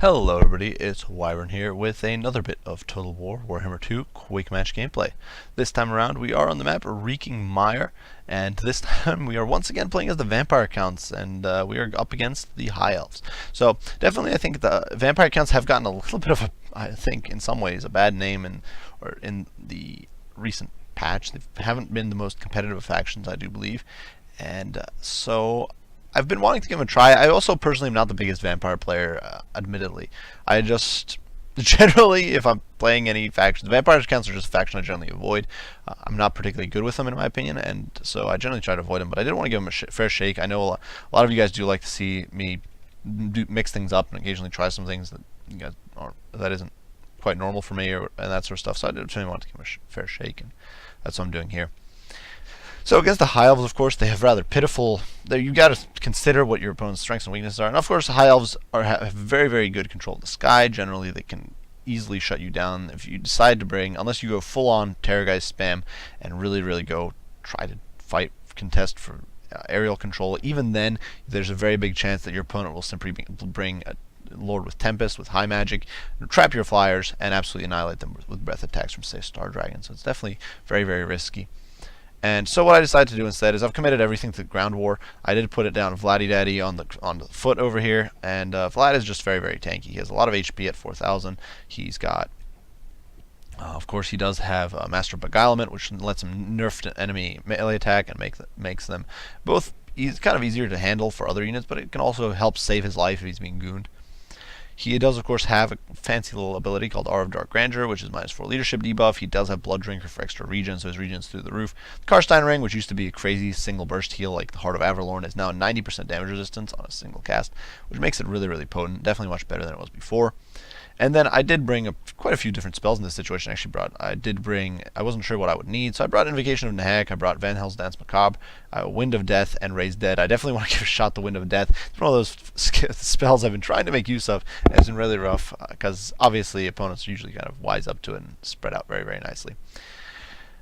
Hello everybody, it's Wyvern here with another bit of Total War Warhammer 2 Quick Match gameplay. This time around we are on the map Reeking Mire, and this time we are once again playing as the Vampire Counts, and we are up against the High Elves. So definitely I think the Vampire Counts have gotten a little bit of a, I think in some ways, a bad name in the recent patch. They haven't been the most competitive of factions, I do believe, and so I've been wanting to give him a try. I also personally am not the biggest vampire player, admittedly. I just generally, if I'm playing any factions, vampire counts are just a faction I generally avoid. I'm not particularly good with them in my opinion, and so I generally try to avoid them. But I did want to give them a fair shake. I know a lot of you guys do like to see me mix things up and occasionally try some things that you guys that isn't quite normal for me and that sort of stuff. So I did really want to give them a fair shake, and that's what I'm doing here. So against the High Elves, of course, they have rather pitiful. You've got to consider what your opponent's strengths and weaknesses are. And of course, the High Elves have very, very good control of the sky. Generally, they can easily shut you down if you decide to bring, unless you go full-on Terrorgeist spam and really, really go try to contest for aerial control. Even then, there's a very big chance that your opponent will simply bring a Lord with Tempest, with high magic, trap your flyers, and absolutely annihilate them with breath attacks from, say, Star Dragon. So it's definitely very, very risky. And so what I decided to do instead is I've committed everything to ground war. I did put it down Vladdy Daddy on the foot over here, and Vlad is just very, very tanky. He has a lot of HP at 4,000. He's got, of course, he does have Master of Beguilement, which lets him nerf an enemy melee attack and makes them both kind of easier to handle for other units, but it can also help save his life if he's being gooned. He does, of course, have a fancy little ability called Aura of Dark Grandeur, which is -4 leadership debuff. He does have Blood Drinker for extra regen, so his regen's through the roof. The Karstein Ring, which used to be a crazy single burst heal like the Heart of Averlorn, is now 90% damage resistance on a single cast, which makes it really, really potent. Definitely much better than it was before. And then I did bring quite a few different spells in this situation. I wasn't sure what I would need, so I brought Invocation of Nahek, I brought Van Hels's Dance Macabre, Wind of Death, and Raise Dead. I definitely want to give a shot the Wind of Death. It's one of those spells I've been trying to make use of, and it's been really rough, because obviously opponents usually kind of wise up to it and spread out very, very nicely.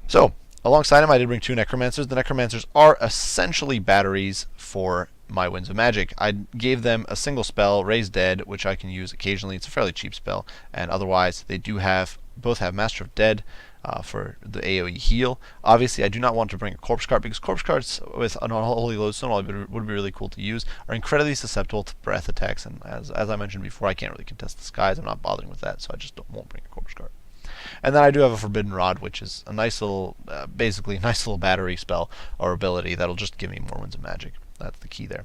So, alongside him, I did bring 2 Necromancers. The Necromancers are essentially batteries for my Winds of Magic. I gave them a single spell, Raise Dead, which I can use occasionally. It's a fairly cheap spell, and otherwise they do both have Master of Dead for the AoE heal. Obviously, I do not want to bring a Corpse Cart, because Corpse Carts with an Unholy Lodestone would be really cool to use, are incredibly susceptible to breath attacks, and as I mentioned before, I can't really contest the skies. I'm not bothering with that, so I just won't bring a Corpse Cart. And then I do have a Forbidden Rod, which is a nice little, basically a nice little battery spell or ability that'll just give me more Winds of Magic. That's the key there.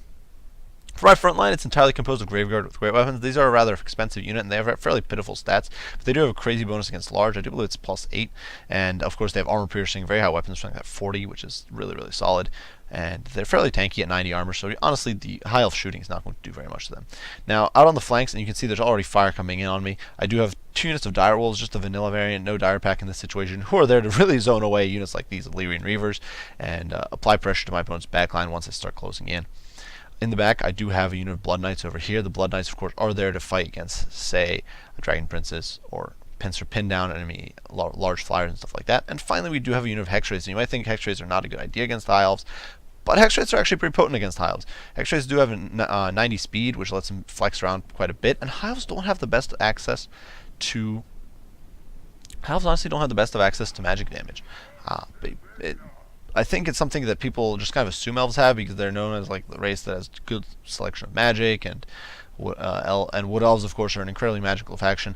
For my front line, it's entirely composed of Graveguard with great weapons. These are a rather expensive unit, and they have fairly pitiful stats, but they do have a crazy bonus against large. I do believe it's +8, and of course they have armor piercing, very high weapons strength at 40, which is really, really solid, and they're fairly tanky at 90 armor, so honestly the high elf shooting is not going to do very much to them. Now, out on the flanks, and you can see there's already fire coming in on me, I do have 2 units of Dire Wolves, just a vanilla variant, no Dire Pack in this situation, who are there to really zone away units like these Illyrian Reavers, and apply pressure to my opponent's backline once they start closing in. In the back, I do have a unit of Blood Knights over here. The Blood Knights, of course, are there to fight against, say, a Dragon Princess or pin down enemy large flyers and stuff like that. And finally, we do have a unit of Hexwraiths. You might think Hexwraiths are not a good idea against High Elves, but Hexwraiths are actually pretty potent against High Elves. Hexwraiths do have a 90 speed, which lets them flex around quite a bit, and High Elves don't have the best access to... High Elves honestly don't have the best of access to magic damage. I think it's something that people just kind of assume Elves have, because they're known as like the race that has good selection of magic, and Wood Elves, of course, are an incredibly magical faction.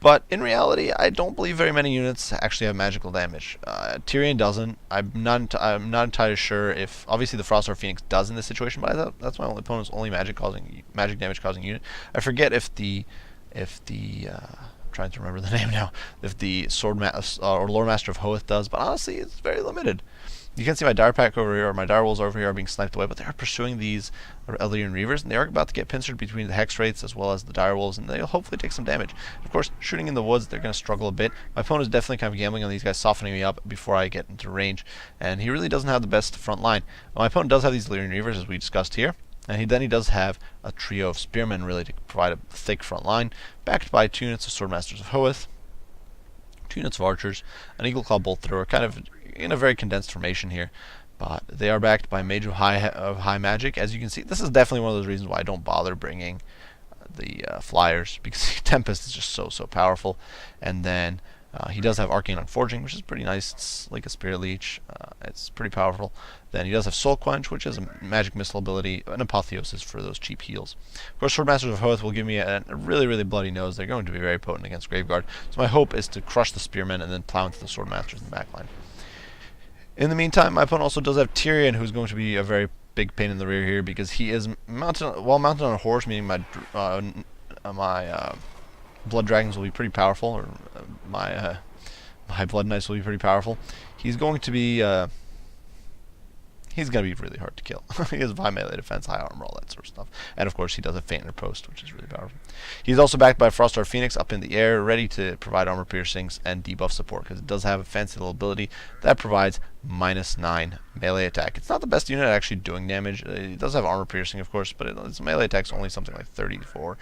But in reality, I don't believe very many units actually have magical damage. Tyrion doesn't. I'm not entirely sure if obviously the Frostwar Phoenix does in this situation, but I thought that's my opponent's only magic damage causing unit. I forget if the trying to remember the name now, if the or Lore Master of Hoeth does, but honestly, it's very limited. You can see my Dire Pack over here, or my Dire Wolves over here are being sniped away, but they are pursuing these Illyrian Reavers, and they are about to get pincered between the Hexwraiths as well as the Dire Wolves, and they'll hopefully take some damage. Of course, shooting in the woods, they're going to struggle a bit. My opponent is definitely kind of gambling on these guys softening me up before I get into range, and he really doesn't have the best front line. My opponent does have these Illyrian Reavers, as we discussed here, and then he does have a trio of Spearmen really to provide a thick front line, backed by 2 units of Swordmasters of Hoeth, 2 units of Archers, an Eagle Claw Bolt Thrower, kind of in a very condensed formation here. But they are backed by Mage of High Magic. As you can see, this is definitely one of those reasons why I don't bother bringing flyers, because Tempest is just so powerful. And then he does have Arcane Unforging, which is pretty nice. It's like a Spirit Leech. It's pretty powerful. Then he does have Soul Quench, which is a magic missile ability, an Apotheosis for those cheap heals. Of course, Swordmasters of Hoth will give me a really bloody nose. They're going to be very potent against Graveguard. So my hope is to crush the Spearmen and then plow into the Swordmasters in the backline. In the meantime, my opponent also does have Tyrion, who's going to be a very big pain in the rear here, because he is mounted on a horse, meaning my Blood Dragons will be pretty powerful, or my Blood Knights will be pretty powerful. He's going to be really hard to kill. He has high melee defense, high armor, all that sort of stuff. And of course, he does have Feint Interpost, which is really powerful. He's also backed by Froststar Phoenix up in the air, ready to provide armor piercings and debuff support, because it does have a fancy little ability that provides -9 melee attack. It's not the best unit at actually doing damage. It does have armor piercing, of course, but its melee attack's only something like 34.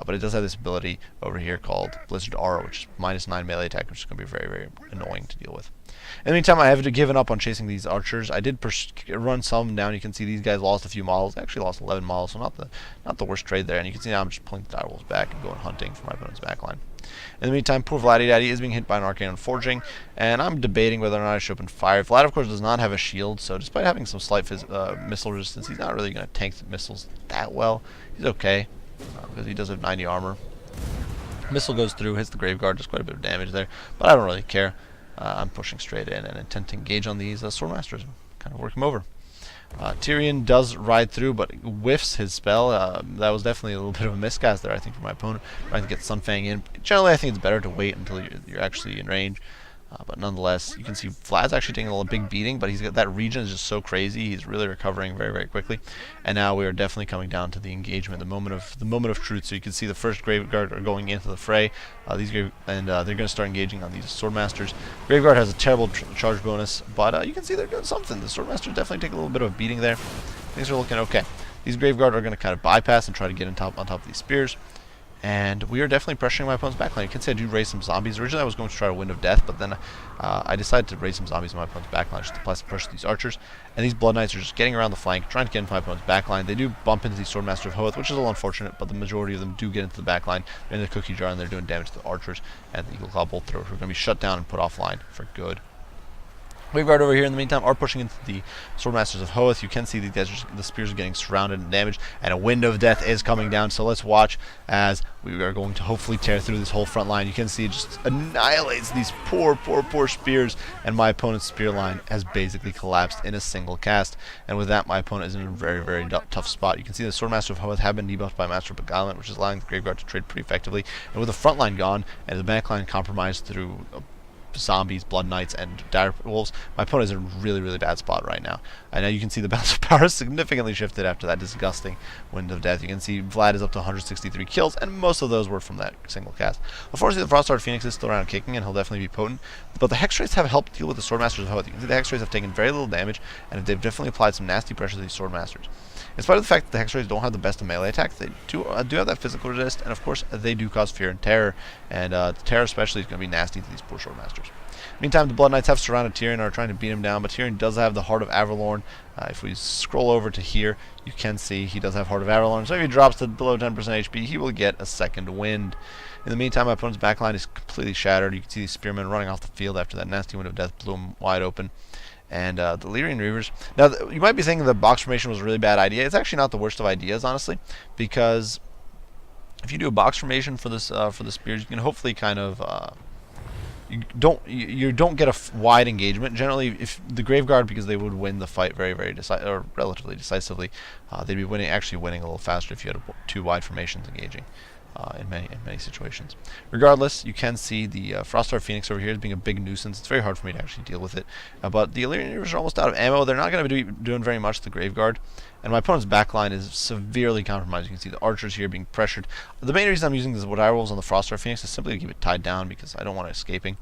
But it does have this ability over here called Blizzard Aura, which is -9 melee attack, which is going to be very annoying to deal with. In the meantime, I have given up on chasing these archers. I did run some down. You can see these guys lost a few models. They actually lost 11 models, so not the worst trade there. And you can see now I'm just pulling the direwolves back and going hunting for my opponent's backline. In the meantime, poor Vladdy Daddy is being hit by an Arcane Unforging, and I'm debating whether or not I should open fire. Vlad, of course, does not have a shield, so despite having some slight missile resistance, he's not really going to tank the missiles that well. He's okay, because he does have 90 armor. Missile goes through, hits the Graveguard, does quite a bit of damage there, but I don't really care. I'm pushing straight in and intend to engage on these Swordmasters and kind of work them over. Tyrion does ride through, but whiffs his spell. That was definitely a little bit of a miscast there, I think, for my opponent, trying to get Sunfang in. Generally, I think it's better to wait until you're actually in range. But nonetheless, you can see Vlad's actually taking a little big beating, but he's got that region is just so crazy. He's really recovering very quickly. And now we are definitely coming down to the engagement, the moment of truth. So you can see the first Graveguard are going into the fray. They're going to start engaging on these Swordmasters. Graveguard has a terrible charge bonus, but you can see they're doing something. The Swordmasters definitely take a little bit of a beating there. Things are looking okay. These Graveguard are going to kind of bypass and try to get on top of these spears. And we are definitely pressuring my opponent's backline. You can see I do raise some zombies. Originally I was going to try a Wind of Death, but then I decided to raise some zombies on my opponent's backline just to apply some pressure to these archers. And these Blood Knights are just getting around the flank, trying to get into my opponent's backline. They do bump into the Swordmaster of Hoth, which is a little unfortunate, but the majority of them do get into the backline. They're in the cookie jar and they're doing damage to the archers. And the Eagle Claw Bolt Throwers are going to be shut down and put offline for good. Graveguard over here in the meantime are pushing into the Swordmasters of Hoth. You can see these guys the spears are getting surrounded and damaged, and a Wind of Death is coming down. So let's watch as we are going to hopefully tear through this whole front line. You can see it just annihilates these poor spears, and my opponent's spear line has basically collapsed in a single cast. And with that, my opponent is in a very tough spot. You can see the Swordmaster of Hoth have been debuffed by Master of Beguilement, which is allowing the Graveguard to trade pretty effectively. And with the front line gone and the back line compromised through zombies, Blood Knights, and Dire Wolves, my opponent is in a really bad spot right now. And now you can see the balance of power significantly shifted after that disgusting Wind of Death. You can see Vlad is up to 163 kills, and most of those were from that single cast. Unfortunately, the Froststar Phoenix is still around kicking, and he'll definitely be potent. But the Hexwraiths have helped deal with the Swordmasters of Hoth. You can see the Hexwraiths have taken very little damage, and they've definitely applied some nasty pressure to these Swordmasters. In spite of the fact that the Hexwraiths don't have the best of melee attacks, they do have that physical resist, and of course they do cause fear and terror, and the terror especially is going to be nasty to these poor Swordmasters. Meantime, the Blood Knights have surrounded Tyrion and are trying to beat him down, but Tyrion does have the Heart of Avalorn. If we scroll over to here, you can see he does have Heart of Avalorn, so if he drops to below 10% HP, he will get a second wind. In the meantime, my opponent's backline is completely shattered. You can see these Spearmen running off the field after that nasty Wind of Death blew him wide open. And the Lyrian Reavers. Now, you might be thinking the box formation was a really bad idea. It's actually not the worst of ideas, honestly, because if you do a box formation for the spears, you can hopefully kind of you don't get a wide engagement. Generally, if the Graveguard, because they would win the fight relatively decisively, they'd be actually winning a little faster if you had two wide formations engaging. In many situations. Regardless, you can see the Froststar Phoenix over here as being a big nuisance. It's very hard for me to actually deal with it. But the Illyrian Reavers are almost out of ammo. They're not going to be doing very much to the Graveguard. And my opponent's backline is severely compromised. You can see the archers here being pressured. The main reason I'm using the direwolves on the Froststar Phoenix is simply to keep it tied down because I don't want it escaping.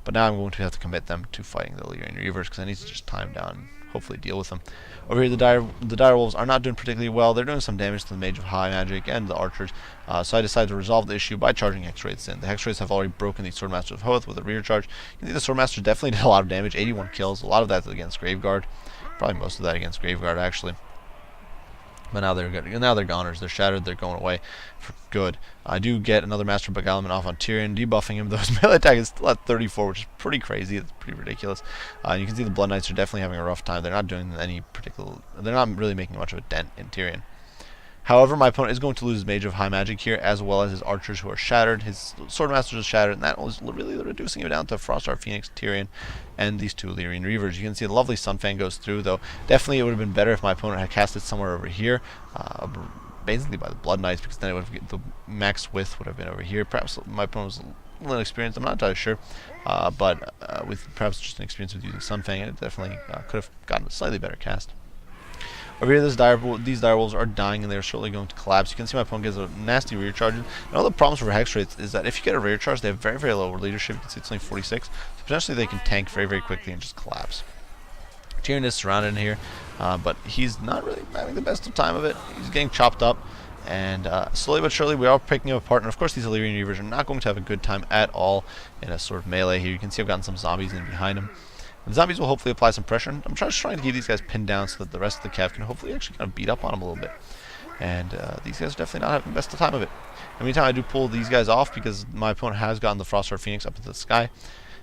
But now I'm going to have to commit them to fighting the Illyrian Reavers because I need to just tie them down and hopefully deal with them. Over here, the direwolves are not doing particularly well. They're doing some damage to the Mage of High Magic and the archers. So I decided to resolve the issue by charging Hexwraiths in. The Hexwraiths have already broken the Swordmaster of Hoth with a rear charge. You can see the Swordmaster definitely did a lot of damage, 81 kills. A lot of that against Graveguard. Probably most of that against Graveguard, actually. But now they're good. Now they're goners. They're shattered. They're going away for good. I do get another Master Beguilement off on Tyrion, debuffing him. Though his melee attack is still at 34, which is pretty crazy. It's pretty ridiculous. You can see the Blood Knights are definitely having a rough time. They're not doing any particular. They're not really making much of a dent in Tyrion. However, my opponent is going to lose his Mage of High Magic here, as well as his archers who are shattered. His Swordmasters are shattered, and that was really reducing him down to Frostheart Phoenix, Tyrion, and these two Illyrian Reavers. You can see the lovely Sunfang goes through, though definitely it would have been better if my opponent had cast it somewhere over here, basically by the Blood Knights, because then it would have, the max width would have been over here. Perhaps my opponent was a little experienced, I'm not entirely sure, but with perhaps just an experience with using Sunfang, it definitely could have gotten a slightly better cast. Over here, these direwolves are dying, and they're shortly going to collapse. You can see my opponent gets a nasty rear charge. And one of the problems for Hexwraiths is that if you get a rear charge, they have very low leadership. You can see it's only 46. So potentially they can tank very quickly and just collapse. Tyrion is surrounded in here, but he's not really having the best of time of it. He's getting chopped up, and slowly but surely we are picking him apart. And of course, these Illyrian Reavers are not going to have a good time at all in a sort of melee here. You can see I've gotten some zombies in behind him. The zombies will hopefully apply some pressure. I'm just trying to keep these guys pinned down so that the rest of the cav can hopefully actually kind of beat up on them a little bit. And these guys are definitely not having the best of time of it. In the meantime, I do pull these guys off because my opponent has gotten the Frostheart Phoenix up into the sky.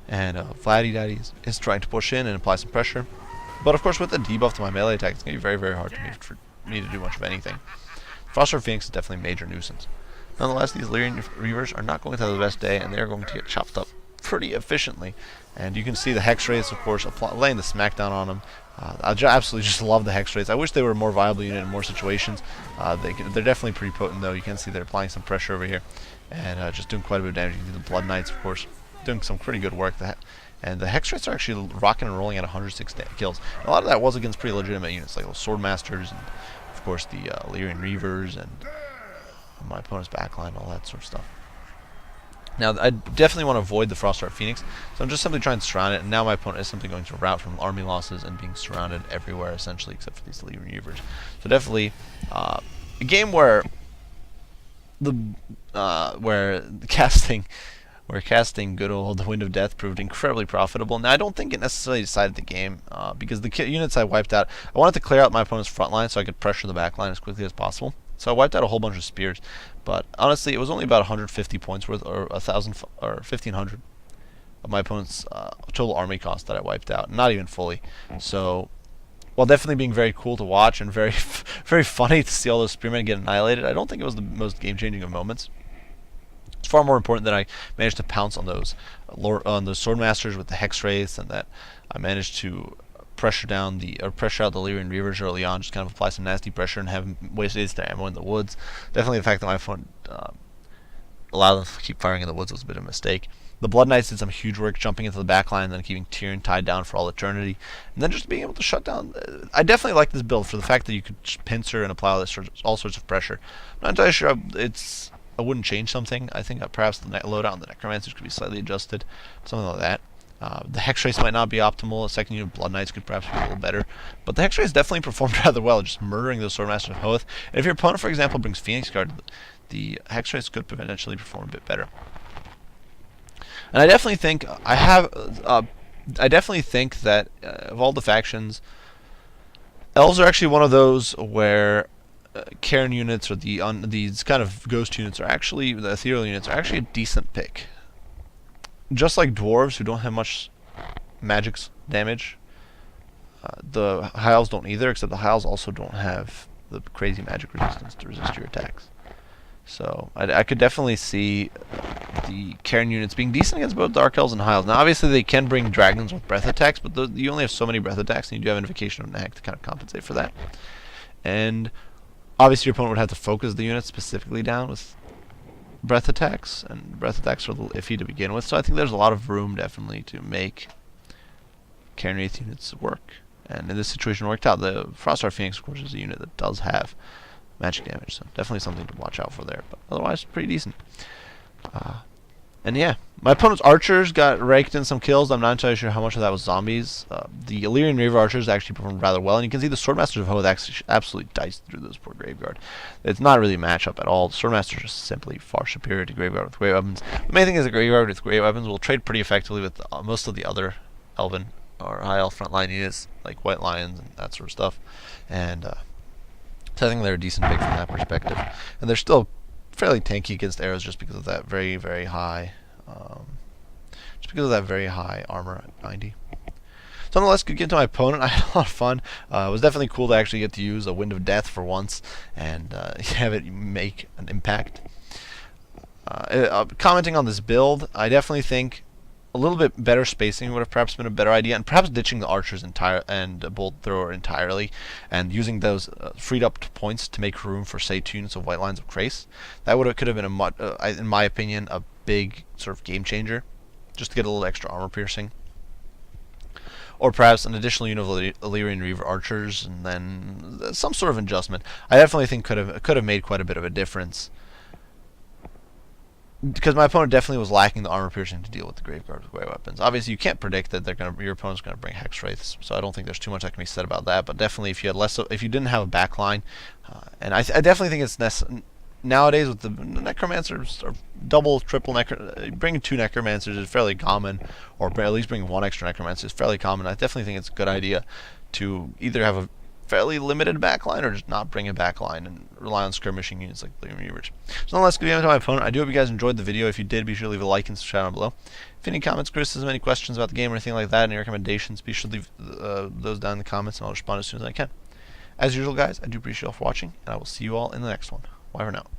And Vladdy Daddy is trying to push in and apply some pressure. But of course, with the debuff to my melee attack, it's going to be very hard for me to do much of anything. Frostheart Phoenix is definitely a major nuisance. Nonetheless, these Illyrian Reavers are not going to have the best day, and they're going to get chopped up pretty efficiently. And you can see the Hexwraiths, of course, laying the smackdown on them. I absolutely just love the Hexwraiths. I wish they were a more viable unit in more situations. They're definitely pretty potent, though. You can see they're applying some pressure over here and just doing quite a bit of damage. You can see the Blood Knights, of course, doing some pretty good work. And the Hexwraiths are actually rocking and rolling at 106 kills. And a lot of that was against pretty legitimate units, like the Swordmasters and, of course, the Illyrian Reavers and my opponent's backline, all that sort of stuff. Now, I definitely want to avoid the Frostheart Phoenix, so I'm just simply trying to surround it, and now my opponent is simply going to rout from army losses and being surrounded everywhere, essentially, except for these Illyrian Reavers. So definitely a game where casting good old the Wind of Death proved incredibly profitable. Now, I don't think it necessarily decided the game, because the units I wiped out, I wanted to clear out my opponent's front line so I could pressure the back line as quickly as possible. So I wiped out a whole bunch of spears, but honestly, it was only about 150 points worth, or 1,000 or 1,500 of my opponent's total army cost that I wiped out. Not even fully. So, while definitely being very cool to watch and very funny to see all those spearmen get annihilated, I don't think it was the most game-changing of moments. It's far more important that I managed to pounce on those Swordmasters with the Hexwraiths, and that I managed to pressure out the Illyrian Reavers early on, just kind of apply some nasty pressure and have them waste their ammo in the woods. Definitely the fact that my opponent allowed them to keep firing in the woods was a bit of a mistake. The Blood Knights did some huge work jumping into the back line and then keeping Tyrion tied down for all eternity. And then just being able to shut down. I definitely like this build for the fact that you could pincer and apply all sorts of pressure. I'm not entirely sure I wouldn't change something. I think perhaps the loadout on the Necromancers could be slightly adjusted, something like that. The Hexwraiths might not be optimal. A second unit of Blood Knights could perhaps be a little better. But the Hexwraiths definitely performed rather well, just murdering those Swordmasters of Hoth. And if your opponent, for example, brings Phoenix Guard, the Hexwraiths could potentially perform a bit better. And I definitely think that of all the factions, Elves are actually one of those where Cairn units or these kind of ghost units are actually, the ethereal units are actually a decent pick. Just like dwarves who don't have much magic's damage, the High Elves don't either, except the High Elves also don't have the crazy magic resistance to resist your attacks. So I could definitely see the Cairn units being decent against both Dark Elves and High Elves. Now obviously they can bring dragons with breath attacks, but you only have so many breath attacks, and you do have Invocation of Nag to kind of compensate for that. And obviously your opponent would have to focus the unit specifically down with breath attacks, and breath attacks are a little iffy to begin with, so I think there's a lot of room definitely to make Cairn Wraith units work. And in this situation it worked out. The Frostheart Phoenix, of course, is a unit that does have magic damage, so definitely something to watch out for there, but otherwise pretty decent. And yeah, my opponent's archers got raked in some kills. I'm not entirely sure how much of that was zombies. The Illyrian Reaver archers actually performed rather well, and you can see the Swordmasters of Hoth actually absolutely diced through those poor Graveguard. It's not really a matchup at all. The Swordmasters are simply far superior to Graveguard with great weapons. The main thing is that Graveguard with great weapons will trade pretty effectively with most of the other Elven or High Elf frontline units, like White Lions and that sort of stuff. And So I think they're a decent pick from that perspective. And they're still fairly tanky against arrows just because of that very, very high armor at 90. So nonetheless, good get to my opponent. I had a lot of fun. It was definitely cool to actually get to use a Wind of Death for once and have it make an impact. Commenting on this build, I definitely think a little bit better spacing would have perhaps been a better idea, and perhaps ditching the archers and bolt thrower entirely, and using those freed up points to make room for, say, 2 units of White Lines of Krace. That could have been in my opinion, a big sort of game changer, just to get a little extra armor piercing. Or perhaps an additional unit of Illyrian Reaver archers, and then some sort of adjustment. I definitely think could have made quite a bit of a difference, because my opponent definitely was lacking the armor piercing to deal with the Graveguard with great weapons. Obviously, you can't predict that your opponent's going to bring Hexwraiths, so I don't think there's too much that can be said about that. But definitely, if you didn't have a backline, and I definitely think it's nowadays with the necromancers or double, triple bringing 2 necromancers is fairly common, or at least bringing 1 extra necromancer is fairly common. I definitely think it's a good idea to either have a fairly limited backline or just not bring a backline and rely on skirmishing units like the Reavers. So nonetheless, good game to my opponent. I do hope you guys enjoyed the video. If you did, be sure to leave a like and subscribe down below. If any comments, criticism, any questions about the game or anything like that, any recommendations, be sure to leave those down in the comments and I'll respond as soon as I can. As usual, guys, I do appreciate you all for watching, and I will see you all in the next one. Wyvern out.